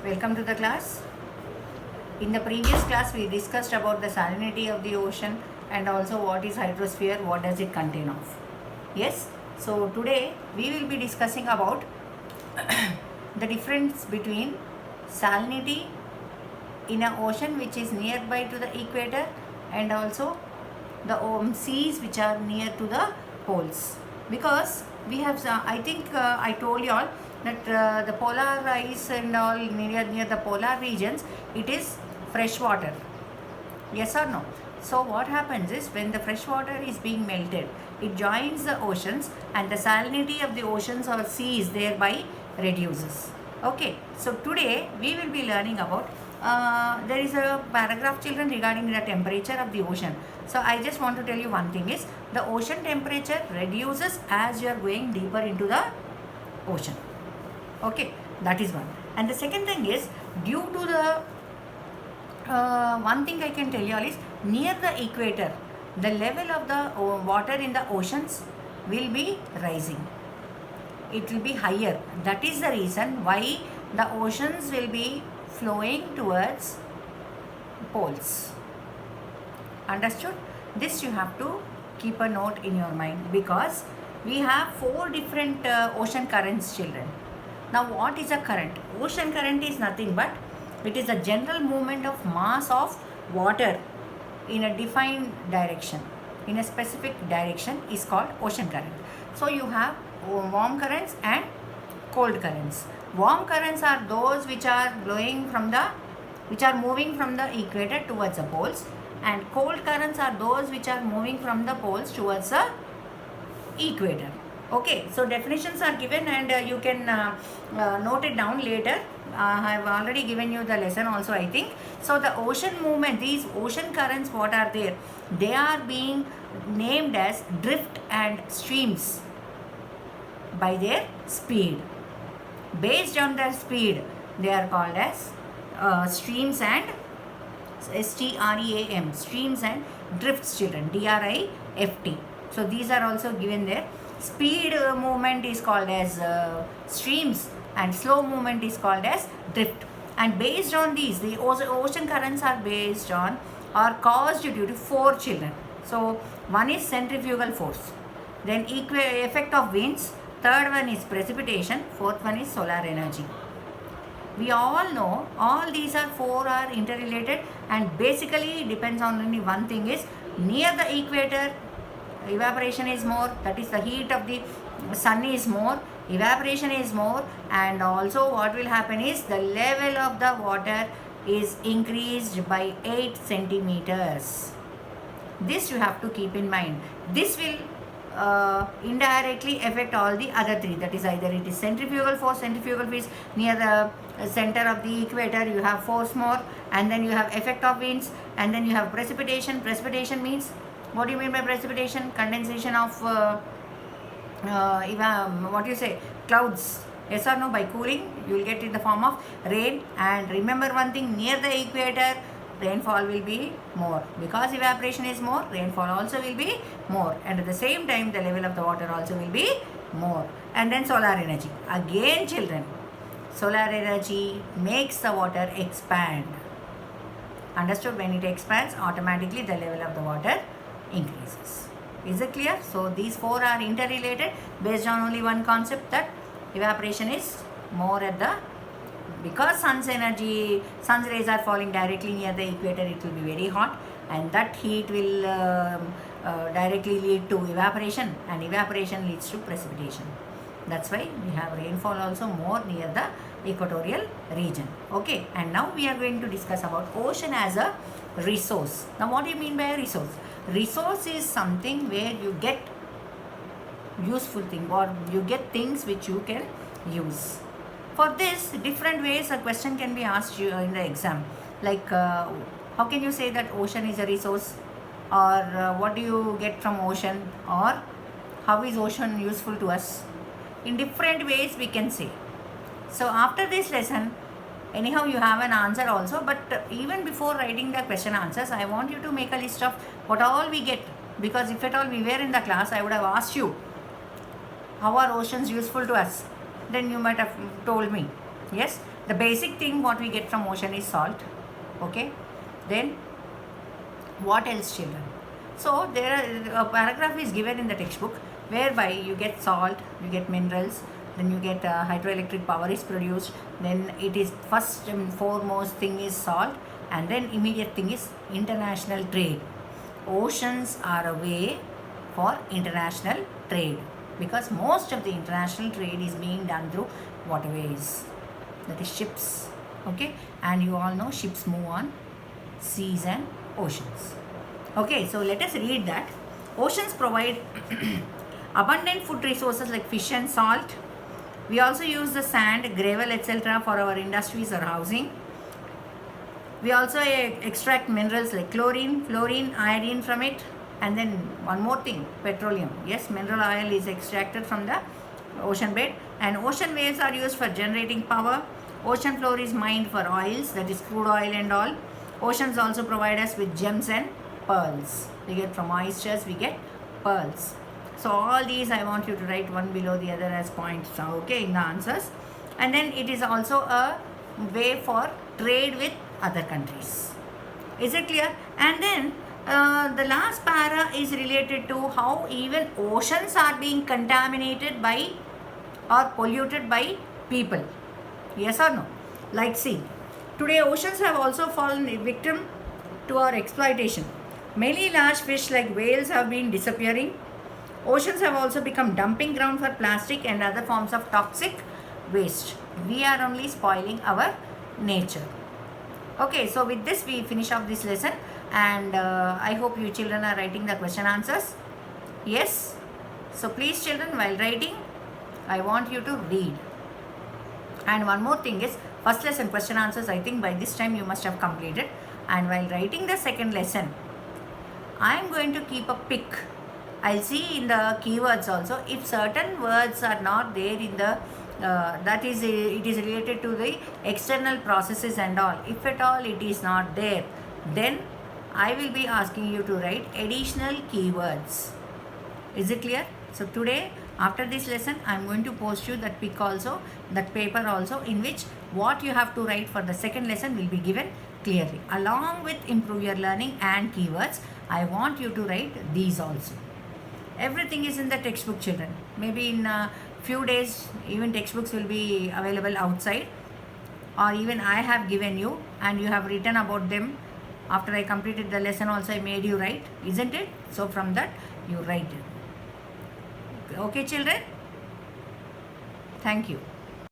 Welcome to the class. In the previous class, we discussed about the salinity of the ocean and also what is hydrosphere, what does it contain of. Yes, so today we will be discussing about the difference between salinity in an ocean which is nearby to the equator and also the seas which are near to the poles. Because we have, I think I told you all that the polar ice and all near the polar regions, it is fresh water. Yes or no? So what happens is when the fresh water is being melted, it joins the oceans and the salinity of the oceans or seas thereby reduces. Okay, so today we will be learning about there is a paragraph, children, regarding the temperature of the ocean. So I just want to tell you one thing is the ocean temperature reduces as you are going deeper into the ocean. Okay, that is one. And the second thing is due to the one thing I can tell you all is near the equator, the level of the water in the oceans will be rising. It will be higher. That is the reason why the oceans will be flowing towards poles. Understood? This you have to keep a note in your mind because we have 4 different ocean currents, children. Now what is a current? Ocean current is nothing but it is a general movement of mass of water in a defined direction, in a specific direction is called ocean current. So you have warm currents and cold currents. Warm currents are those which are moving from the equator towards the poles, and cold currents are those which are moving from the poles towards the equator. Okay, so definitions are given and you can note it down later. I have already given you the lesson also, I think. So the ocean movement, these ocean currents, what are there? They are being named as drift and streams by their speed. Based on their speed, they are called as streams and STREAM, streams and drifts, children, DRIFT. So these are also given there. Speed movement is called as streams and slow movement is called as drift. And based on these, the ocean currents are based on or caused due to 4, children. So one is centrifugal force, then effect of winds, third one is precipitation, fourth one is solar energy. We all know all these 4 are interrelated and basically depends on only one thing is near the equator evaporation is more, that is the heat of the sun is more, evaporation is more, and also what will happen is the level of the water is increased by 8 centimeters. This you have to keep in mind. This will indirectly affect all the other 3, that is either it is centrifugal force near the center of the equator you have force more, and then you have effect of winds, and then you have precipitation. Precipitation means, what do you mean by precipitation? Condensation of what you say, clouds. Yes or no? By cooling you will get in the form of rain. And remember one thing, near the equator rainfall will be more because evaporation is more, rainfall also will be more, and at the same time the level of the water also will be more. And then solar energy, again children, solar energy makes the water expand. Understood? When it expands, automatically the level of the water increases. Is it clear? So these 4 are interrelated based on only one concept, that evaporation is more at the, because sun's rays are falling directly near the equator, it will be very hot, and that heat will directly lead to evaporation, and evaporation leads to precipitation. That's why we have rainfall also more near the equatorial region. Okay, and now we are going to discuss about ocean as a resource. Now what do you mean by a resource? Resource is something where you get useful thing or you get things which you can use. For this, different ways a question can be asked you in the exam, like how can you say that ocean is a resource, or what do you get from ocean, or how is ocean useful to us? In different ways we can say. So after this lesson, anyhow you have an answer also, but even before writing the question answers, I want you to make a list of what all we get, because if at all we were in the class, I would have asked you how are oceans useful to us, then you might have told me. Yes, The basic thing what we get from ocean is salt. Okay, then what else, children? So there are, a paragraph is given in the textbook whereby you get salt, you get minerals, then you get hydroelectric power is produced, then it is first and foremost thing is salt, and then immediate thing is international trade. Oceans are a way for international trade because most of the international trade is being done through waterways, that is ships. Okay, and you all know ships move on seas and oceans. Okay, so let us read that. Oceans provide abundant food resources like fish and salt. We also use the sand, gravel, etc. for our industries or housing. We also extract minerals like chlorine, fluorine, iodine from it. And then one more thing, petroleum. Yes, mineral oil is extracted from the ocean bed. And ocean waves are used for generating power. Ocean floor is mined for oils, that is crude oil and all. Oceans also provide us with gems and pearls. We get from oysters, we get pearls. So all these I want you to write one below the other as points, okay, in the answers. And then it is also a way for trade with other countries. Is it clear? And then the last para is related to how even oceans are being contaminated by or polluted by people. Yes or no? Like see, today oceans have also fallen victim to our exploitation. Many large fish like whales have been disappearing. Oceans have also become dumping ground for plastic and other forms of toxic waste. We are only spoiling our nature. Okay, so with this we finish off this lesson, and I hope you children are writing the question answers. Yes? So please children, while writing, I want you to read. And one more thing is, first lesson question answers, I think by this time you must have completed. And while writing the second lesson, I am going to keep a pic. I'll see in the keywords also, if certain words are not there in the that is it is related to the external processes and all. If at all it is not there, then I will be asking you to write additional keywords. Is it clear? So today, after this lesson, I am going to post you that pic also, that paper also, in which what you have to write for the second lesson will be given clearly. Along with improve your learning and keywords, I want you to write these also. Everything is in the textbook, children. Maybe in few days, even textbooks will be available outside, or even I have given you and you have written about them. After I completed the lesson also, I made you write, isn't it? So from that, you write it. Okay, children? Thank you.